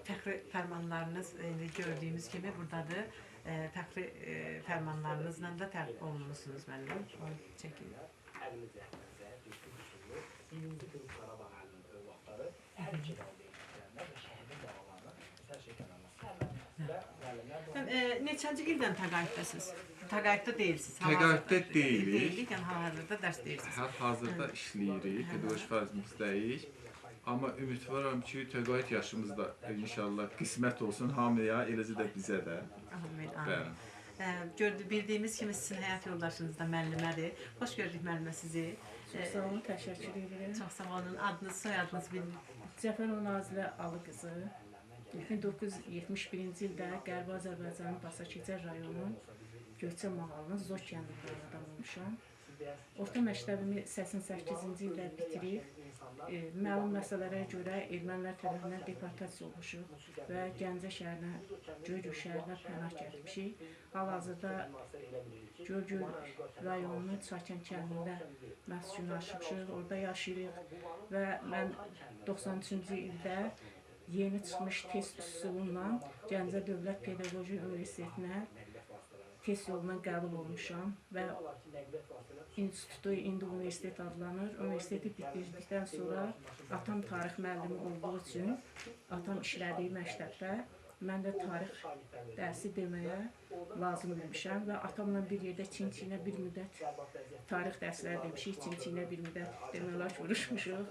fəxri fərmanlarınız gördüyümüz kimi buradadır. Fəxri fərmanlarınızla da tərk olunmuşsunuz müəllim. Onu çəkin. Neçənci ildən təqaüddəsiniz? Təqaüddə deyilsiniz. Təqaüddə deyilik. Deyilik, yəni hal-hazırda dərs deyirsiniz. Hal-hazırda işləyirik, pedaqoji fəaliyyətimizdəyik. Amma ümidvaram ki, təqaüd yaşımızda inşallah qismət olsun hamıya, eləcə də bizə də. Amin. Bildiyimiz kimi sizin həyat yoldaşınız da müəllimədir. Xoş gördük müəllimə sizi. Çox sağ olun, təşəkkür edirəm. Çox sağ olun. Adınız, soyadınız bilin. Cəfərov Nazilə Alı qızı. 1971-ci ildə Qərbi Azərbaycanın Basakecər rayonunun Göyçə Mağalının Zor kəndində anadan olmuşam. Orta məktəbimi 88-ci ildə bitirib, məlum məsələlərə görə ermənilər tərəfindən deportasiya olmuşuq və Gəncə şəhərinə, Göygöl şəhərinə pənah gəlmişik. Hal-hazırda Göygöl rayonunun Çakən kəndində məskunlaşmışıq, orada yaşayırıq və mən 93-cü ildə yeni çıxmış test üsulunla Gəncə Dövlət Pedaqoji Universitetinə test yolundan qəbul olmuşam və institutu indi universitet adlanır. Universiteti bitirdikdən sonra atam tarix müəllimi olduğu üçün atam işlədiyi məktəbdə mən də tarix dərsi deməyə lazım bilmişəm və atamla bir yerdə çin-çinə bir müddət tarix dərsləri demişik, çin-çinə bir müddət demək olar ki, vuruşmuşuq.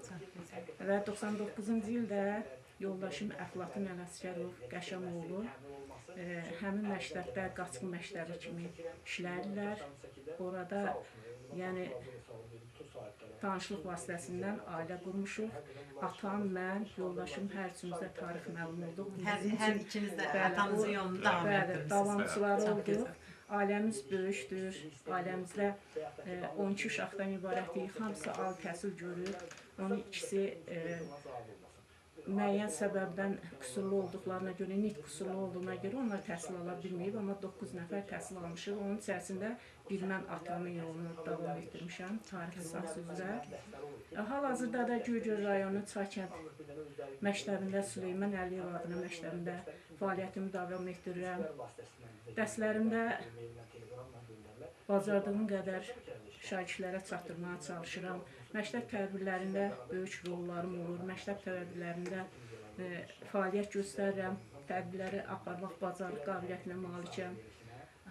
Və 99-cu ildə yoldaşım Əflatun Ələsgərov Qəşəmoğlu həmin məktəbdə qaçqın məktəbi kimi işləyirlər. Orada yəni tanışlıq vasitəsindən ailə qurmuşuq. Atam, mən, yoldaşım hər üçümüz də tarix məlum olduq. Hər ikiniz də atanızın yolunu davam etdirirsiniz. Davamçıları olduq. Ailəmiz böyükdür. Ailəmizdə 12 uşaqdan ibarətlik. Hamısı ali təhsil görür. Onun ikisi müəyyən səbəbdən qüsurlu olduqlarına görə, nitq qüsurlu olduğuna görə onlar təhsil ala bilməyib, amma 9 nəfər təhsil almışıq. Onun içərisində bir mən atamın yolunu davam etdirmişəm, tarix ixtisası üzrə. Hal-hazırda da Göygöl rayonu Çakənd məktəbində, Süleyman Əliyev adına məktəbində fəaliyyətimi davam etdirirəm. Dərslərimdə bacardığım qədər şagirdlərə çatdırmağa çalışıram. Məktəb tədbirlərində böyük rollarım olur. Məktəb tədbirlərində fəaliyyət göstərirəm. Tədbirləri aparmaq bacarıq qabiliyyətinə malikəm.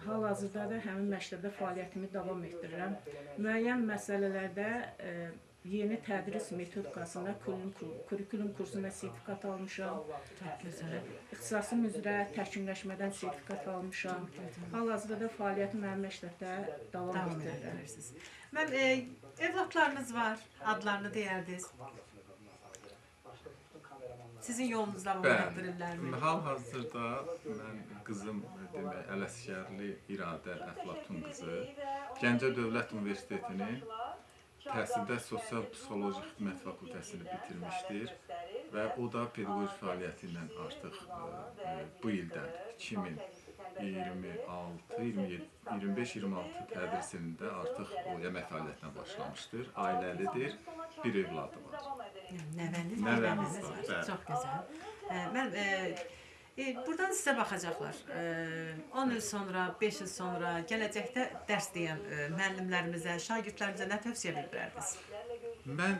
Hal-hazırda da həmin məktəbdə fəaliyyətimi davam etdirirəm. Müəyyən məsələlərdə yeni tədris metodikasında kurikulum kursunda sertifikat almışam. İxtisasım üzrə təkmilləşmədən sertifikat almışam. Hal-hazırda da fəaliyyətim həmin məktəbdə davam etdirirəm. Mən evlatlarınız var, adlarını deyərdiniz. Sizin yolunuzda davam etdirirlərmi? Hal-hazırda mən qızım demək Ələsgərli İradə Əflatun qızı Gəncə Dövlət Universitetinin təhsildə sosial-psixoloji xidmət fakültəsini bitirmişdir və o da pedaqoji fəaliyyəti ilə artıq bu ildən 2025-26 tədris ilində artıq əmək fəaliyyətinə başlamışdır. Ailəlidir, bir evladı var. Nəvəniz var. Çox gözəl. Buradan sizə baxacaqlar. 10 il sonra, 5 il sonra gələcəkdə dərs deyən müəllimlərimizə, şagirdlərimizə nə tövsiyə bildirərdiniz? Mən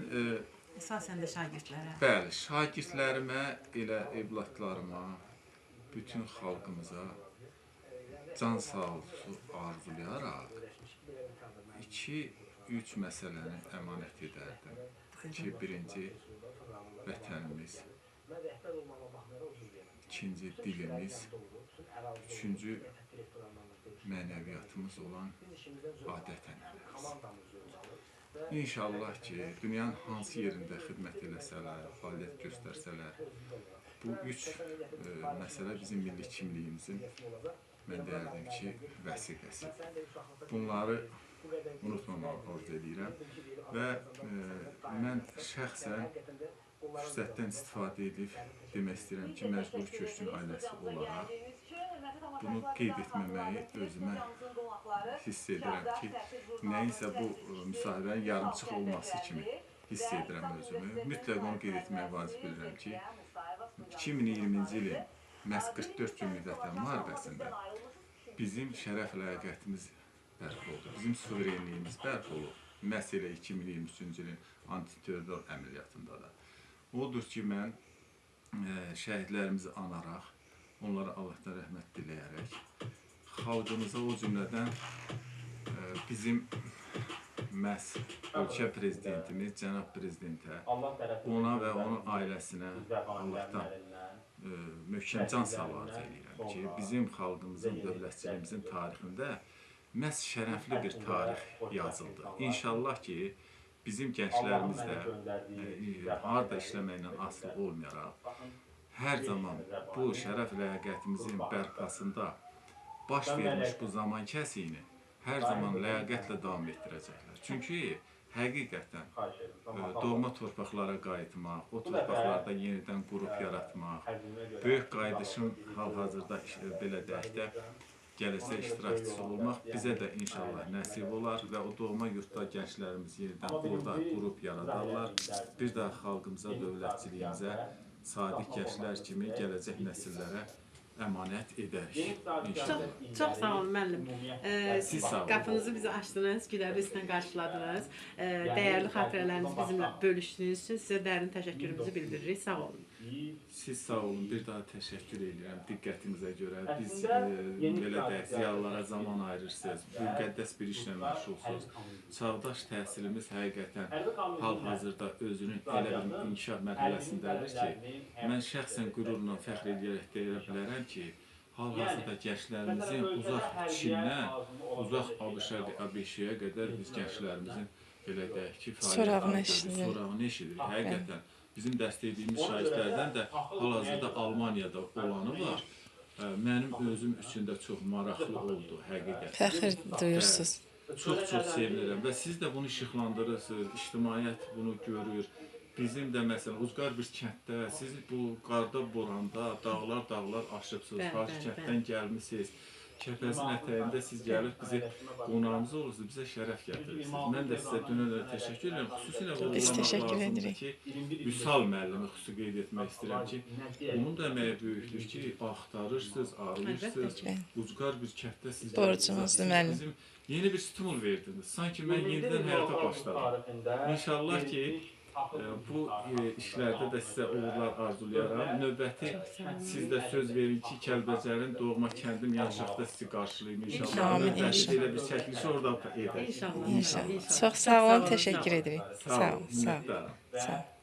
əsasən də şagirdlərə. Bəli, şagirdlərimə, elə evlatlarıma, bütün xalqımıza can sağlığı arzulayaraq 2-3 məsələni əmanət edərdim. Ki, birinci vətənimiz, ikinci dilimiz, üçüncü mənəviyyatımız olan adət-ənənəmiz. İnşallah ki, dünyanın hansı yerində xidmət eləsələr, fəaliyyət göstərsələr, bu üç məsələ bizim milli kimliyimizin, mən deyərdim ki, vəsiqəsi. Bunları unutmamağı arzu edirəm və mən şəxsən fürsətdən istifadə edib demək istəyirəm ki, məcburi köçkün ailəsi olaraq bunu qeyd etməməyi özümə hiss edirəm ki, nəyinsə bu müsahibənin yarımçıq olması kimi hiss edirəm özümü. Mütləq onu qeyd etməyə vacib bilirəm ki, 2020-ci ilin məhz 44 günlük Vətən müharibəsində bizim şərəf ləyaqətimiz bərpa oldu, bizim suverenliyimiz bərpa oldu. Məhz elə 2023-cü ilin antiterror əməliyyatında da. Odur ki, mən şəhidlərimizi anaraq, onlara Allahdan rəhmət diləyərək, xalqımıza o cümlədən bizim məhz ölkə prezidentimiz, cənab prezidentə, ona və onun ailəsinə Allahdan möhkəm can sağlığı arzu edirəm ki, bizim xalqımızın, dövlətçilimizin tarixində məhz şərəfli bir tarix yazıldı. İnşallah ki, bizim gənclərimiz də harada işləməklə asılı olmayaraq, hər zaman bu şərəf ləyaqətimizin bərpasında baş vermiş bu zaman kəsiyini hər zaman ləyaqətlə davam etdirəcəklər. Çünki həqiqətən doğma torpaqlara qayıtmaq, o torpaqlarda yenidən qrup yaratmaq, böyük qayıdışın hal-hazırda belə deyək də gələcək iştirakçısı olmaq bizə də inşallah nəsib olar və o doğma yurtda gənclərimiz yenidən burada qrup yaradarlar. Bir daha xalqımıza, dövlətçiliyimizə sadiq gənclər kimi gələcək nəsillərə əmanət edərik. Çox sağ olun müəllim. Siz sağ olun. Qapınızı bizə açdınız, gülərüzlə qarşıladınız. Dəyərli xatirələrinizi bizimlə bölüşdüyünüz üçün sizə dərin təşəkkürümüzü bildiririk. Sağ olun. Siz sağ olun. Bir daha təşəkkür edirəm diqqətinizə görə. Biz belə deyək, ziyalılara zaman ayırırsınız. Müqəddəs bir işlə məşğulsunuz. Çağdaş təhsilimiz həqiqətən hal-hazırda özünün elə bir inkişaf mərhələsindədir ki, mən şəxsən qürurla fəxr edərək deyə bilərəm ki, hal-hazırda gənclərimizin uzaq Çindən, uzaq Abşərqi, ABŞ-yə qədər biz gənclərimizin belə deyək ki, sorağını eşidirik. Həqiqətən bizim dəstəklədiyimiz şahidlərdən də hal-hazırda Almaniyada olanı var. Mənim özüm üçün də çox maraqlı oldu həqiqətən. Fəxr duyursunuz. Çox sevinirəm və siz də bunu işıqlandırırsınız, ictimaiyyət bunu görür. Bizim də məsələn Uzqar bir kənddə, siz bu qarda, boranda, dağlar aşıbsınız, qarşı kənddən gəlmisiniz. Kəpəzin ətəyində siz gəlib bizi qonağımız olursunuz, bizə şərəf gətirirsiniz. Mən də sizə dönə-dönə təşəkkür edirəm. Xüsusilə vurğulamaq lazımdır ki, Vüsal müəllimi xüsusi qeyd etmək istəyirəm ki, onun da əməyi böyükdür ki, axtarırsınız, arayırsınız. Uzqar bir kənddə siz borcumuzdur müəllim. Yeni bir stimul verdiniz. Sanki mən yenidən həyata başladım. İnşallah ki, bu işlərdə də sizə uğurlar arzulayaram. Növbəti siz də söz verin ki, Kəlbəcərin doğma kəndim Yanşaqda sizi qarşılayım inşallah. Növbəti elə bir çəkilişi orada edək. İnşallah. Çox sağ olun, təşəkkür edirik. Sağ olun. Sağ olun.